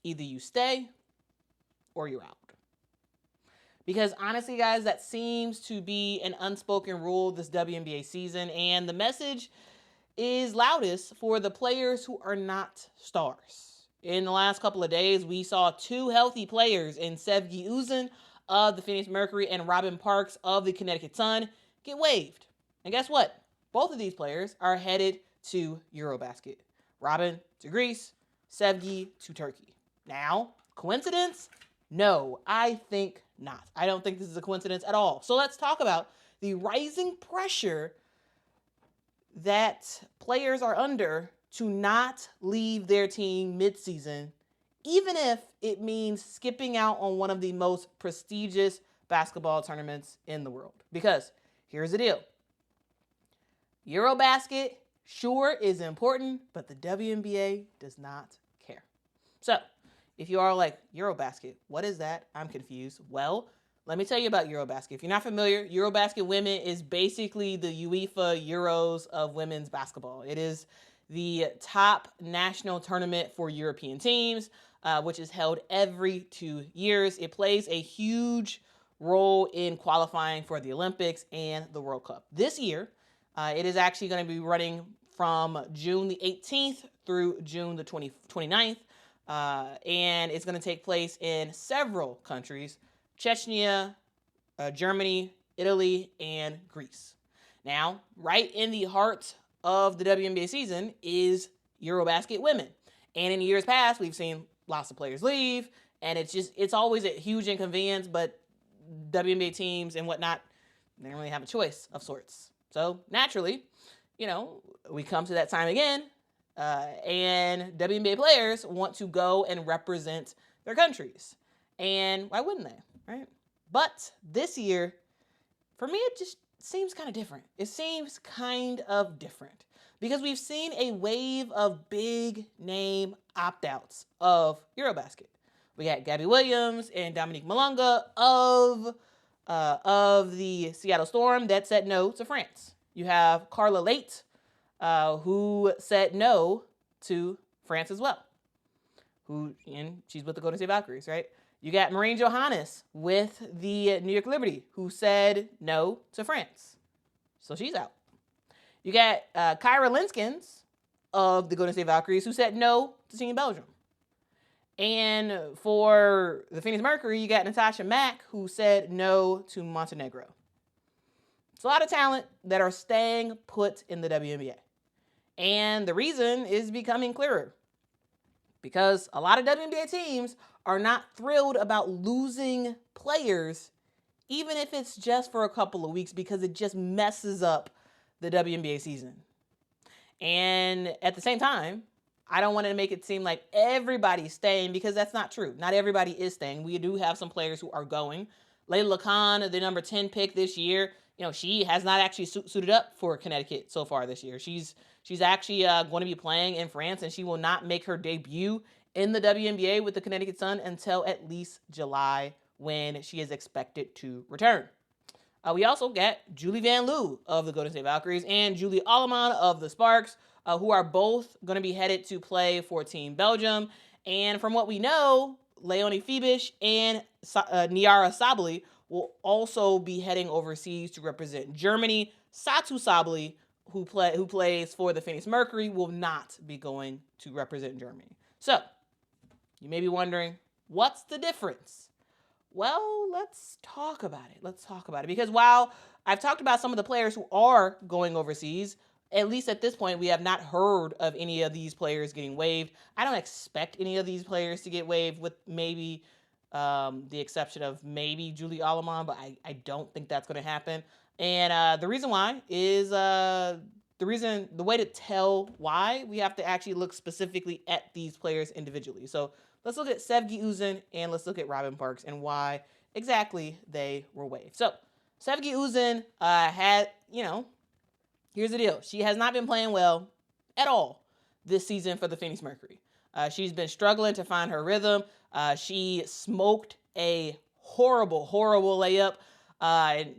Either you stay or you're out. Because honestly, guys, that seems to be an unspoken rule this WNBA season, and the message is loudest for the players who are not stars. In the last couple of days, we saw two healthy players in Sevgi Uzen of the Phoenix Mercury and Robyn Parks of the Connecticut Sun get waived. And guess what? Both of these players are headed to EuroBasket. Robyn to Greece, Sevgi to Turkey. Now, coincidence? No, I think not. I don't think this is a coincidence at all. So let's talk about the rising pressure that players are under to not leave their team midseason, even if it means skipping out on one of the most prestigious basketball tournaments in the world. Because here's the deal. EuroBasket sure is important, but the WNBA does not care. So, if you are like, EuroBasket, what is that? I'm confused. Well, let me tell you about EuroBasket. If you're not familiar, EuroBasket Women is basically the UEFA Euros of women's basketball. It is the top national tournament for European teams, which is held every 2 years. It plays a huge role in qualifying for the Olympics and the World Cup. This year, it is actually going to be running from June the 18th through June the 29th. And it's going to take place in several countries: Chechnya, Germany, Italy, and Greece. Now, right in the heart of the WNBA season is EuroBasket Women. And in years past, we've seen lots of players leave, and it's always a huge inconvenience, but WNBA teams and whatnot, they don't really have a choice of sorts. So naturally, we come to that time again, and WNBA players want to go and represent their countries. And why wouldn't they, right? But this year, for me, it just seems kind of different. It seems kind of different because we've seen a wave of big name opt-outs of EuroBasket. We got Gabby Williams and Dominique Malonga of the Seattle Storm that said no to France. You have Carla Late, who said no to France as well. She's with the Golden State Valkyries, right? You got Marine Johannès with the New York Liberty, who said no to France. So she's out. You got Kyra Linskins of the Golden State Valkyries, who said no to Team Belgium. And for the Phoenix Mercury, you got Natasha Mack, who said no to Montenegro. It's a lot of talent that are staying put in the WNBA. And the reason is becoming clearer. Because a lot of WNBA teams are not thrilled about losing players, even if it's just for a couple of weeks, because it just messes up the WNBA season. And at the same time, I don't want to make it seem like everybody's staying, because that's not true. Not everybody is staying. We do have some players who are going. Layla Khan, the number 10 pick this year, she has not actually suited up for Connecticut so far this year. She's actually going to be playing in France, and she will not make her debut in the WNBA with the Connecticut Sun until at least July, when she is expected to return. We also got Julie Vanloo of the Golden State Valkyries and Julie Alleman of the Sparks, who are both going to be headed to play for Team Belgium. And from what we know, Leonie Fibish and Niara Sabli will also be heading overseas to represent Germany. Satu Sabli, who plays for the Phoenix Mercury, will not be going to represent Germany. So, you may be wondering, what's the difference? Well, let's talk about it. Because while I've talked about some of the players who are going overseas, at least at this point, we have not heard of any of these players getting waived. I don't expect any of these players to get waived, with maybe the exception of maybe Julie Alleman, but I don't think that's going to happen. And the reason why is the way to tell why, we have to actually look specifically at these players individually. So let's look at Sevgi Uzen and let's look at Robyn Parks and why exactly they were waived. So Sevgi Uzen here's the deal. She has not been playing well at all this season for the Phoenix Mercury. She's been struggling to find her rhythm. She smoked a horrible layup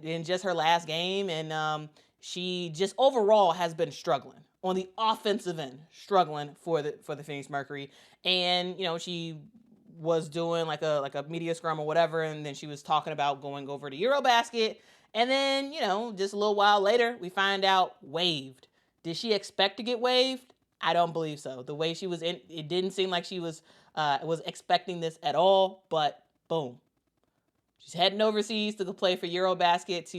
in just her last game, and she just overall has been struggling on the offensive end, struggling for the Phoenix Mercury. And she was doing like a media scrum or whatever, and then she was talking about going over to EuroBasket, and then just a little while later we find out waived. Did she expect to get waived? I don't believe so. The way she was in, it didn't seem like she was expecting this at all. But boom, she's heading overseas to play for EuroBasket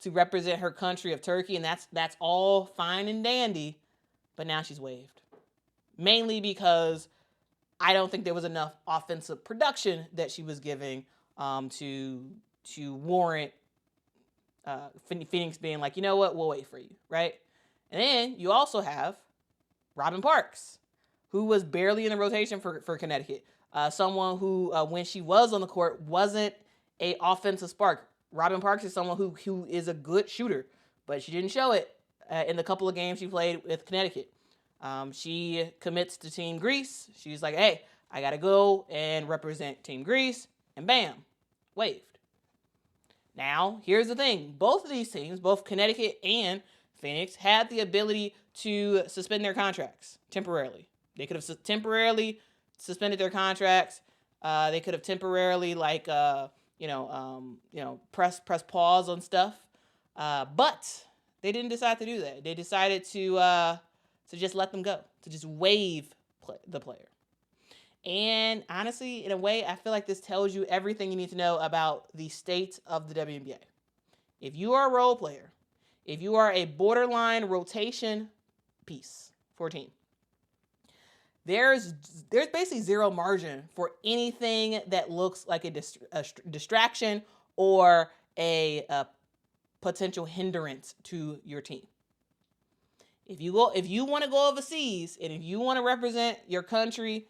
to represent her country of Turkey, and that's all fine and dandy. But now she's waived, mainly because I don't think there was enough offensive production that she was giving to warrant Phoenix being like, you know what, we'll wait for you, right? And then you also have Robyn Parks, who was barely in the rotation for Connecticut. Someone who, when she was on the court, wasn't a offensive spark. Robyn Parks is someone who is a good shooter, but she didn't show it in the couple of games she played with Connecticut. She commits to Team Greece. She's like, hey, I got to go and represent Team Greece. And bam, waived. Now, here's the thing. Both of these teams, both Connecticut and Phoenix, had the ability to suspend their contracts temporarily. They could have temporarily suspended their contracts. They could have temporarily, press pause on stuff. But they didn't decide to do that. They decided to just let them go, to just waive the player. And honestly, in a way, I feel like this tells you everything you need to know about the state of the WNBA. If you are a role player, if you are a borderline rotation piece for a team, there's basically zero margin for anything that looks like a distraction or a potential hindrance to your team. If you want to go overseas and if you want to represent your country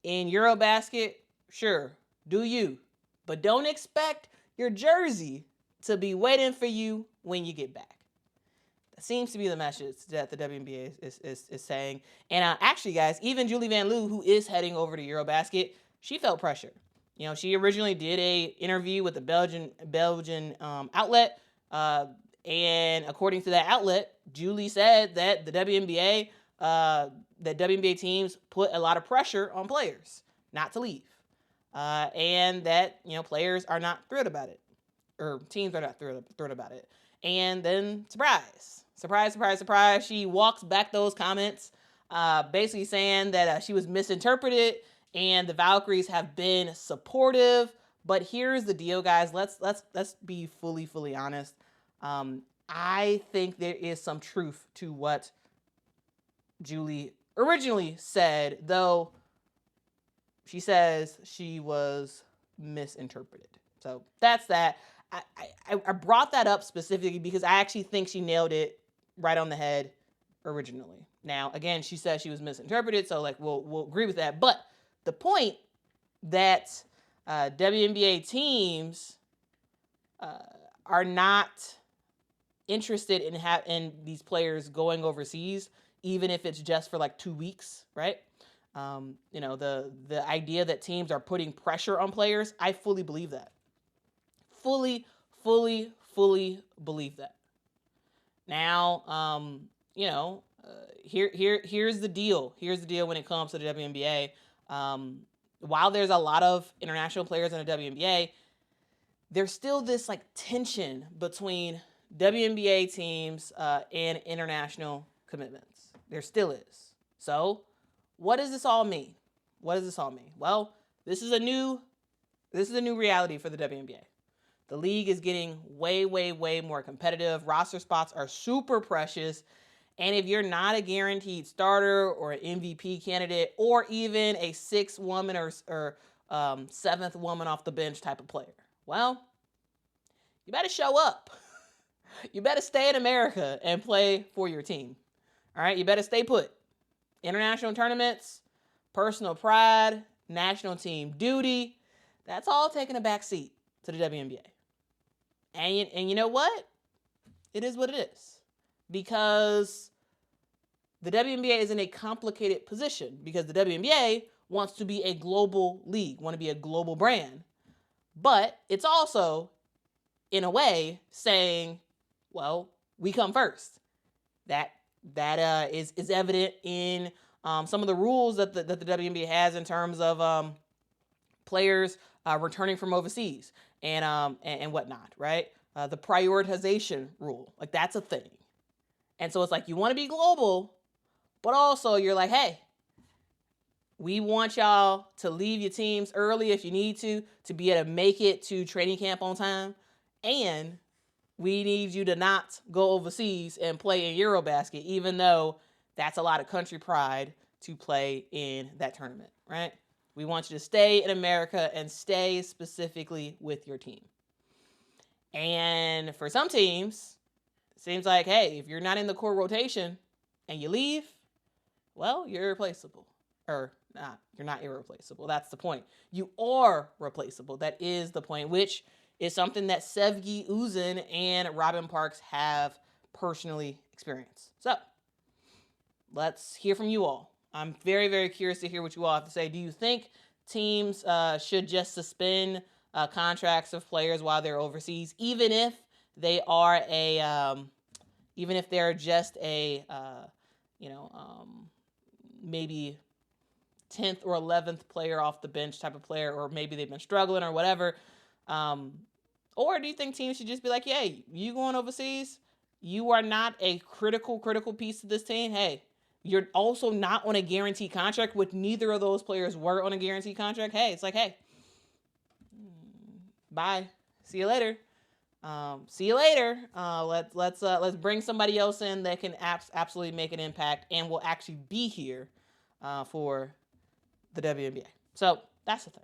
in EuroBasket, sure, do you. But don't expect your jersey to be waiting for you when you get back. That seems to be the message that the WNBA is saying. And actually, guys, even Julie Vanloo, who is heading over to EuroBasket, she felt pressure. She originally did a interview with the Belgian outlet. And according to that outlet, Julie said that the WNBA teams put a lot of pressure on players not to leave. And that, players are not thrilled about it. Or teams are not thrilled about it. And then, surprise, she walks back those comments, basically saying that she was misinterpreted and the Valkyries have been supportive. But here's the deal, guys. Let's be fully honest. I think there is some truth to what Julie originally said, though she says she was misinterpreted. So that's that. I brought that up specifically because I actually think she nailed it right on the head originally. Now, again, she said she was misinterpreted, so we'll agree with that. But the point that WNBA teams are not interested in these players going overseas, even if it's just for 2 weeks, right? The idea that teams are putting pressure on players, I fully believe that. Fully believe that. Now, here's the deal. Here's the deal when it comes to the WNBA. While there's a lot of international players in the WNBA, there's still this tension between WNBA teams and international commitments. There still is. So, what does this all mean? Well, this is a new reality for the WNBA. The league is getting way more competitive. Roster spots are super precious. And if you're not a guaranteed starter or an MVP candidate or even a sixth woman or seventh woman off the bench type of player, well, you better show up. You better stay in America and play for your team. All right? You better stay put. International tournaments, personal pride, national team duty, that's all taking a back seat to the WNBA. And you know what? It is what it is. Because the WNBA is in a complicated position because the WNBA wants to be a global league, want to be a global brand. But it's also, in a way, saying, well, we come first. That is evident in some of the rules that the WNBA has in terms of players returning from overseas and whatnot, right? The prioritization rule, like that's a thing. And so it's like you want to be global, but also you're like, hey, we want y'all to leave your teams early if you need to be able to make it to training camp on time. And we need you to not go overseas and play in EuroBasket, even though that's a lot of country pride to play in that tournament, right? We want you to stay in America and stay specifically with your team. And for some teams, it seems like, hey, if you're not in the core rotation and you leave, well, you're irreplaceable. Or not, you're not irreplaceable. That's the point. You are replaceable. That is the point, which is something that Sevgi, Uzun, and Robyn Parks have personally experienced. So let's hear from you all. I'm very, very curious to hear what you all have to say. Do you think teams should just suspend contracts of players while they're overseas, even if they are even if they're just a, maybe 10th or 11th player off the bench type of player, or maybe they've been struggling or whatever? Or do you think teams should just be like, hey, you going overseas, you are not a critical piece of this team. Hey, you're also not on a guaranteed contract, which neither of those players were on a guaranteed contract. Hey, it's like, hey, bye. See you later. Let's bring somebody else in that can absolutely make an impact and will actually be here for the WNBA. So that's the thing.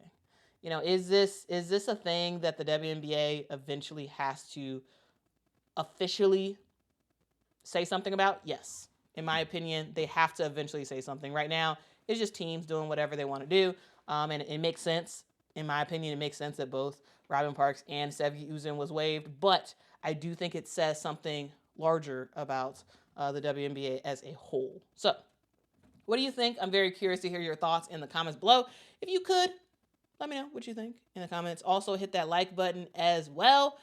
Is this a thing that the WNBA eventually has to officially say something about? Yes. In my opinion, they have to eventually say something. Right now, it's just teams doing whatever they want to do. And it makes sense. In my opinion, it makes sense that both Robyn Parks and Sevgi Uzun was waived. But I do think it says something larger about the WNBA as a whole. So what do you think? I'm very curious to hear your thoughts in the comments below. If you could, let me know what you think in the comments. Also, hit that like button as well.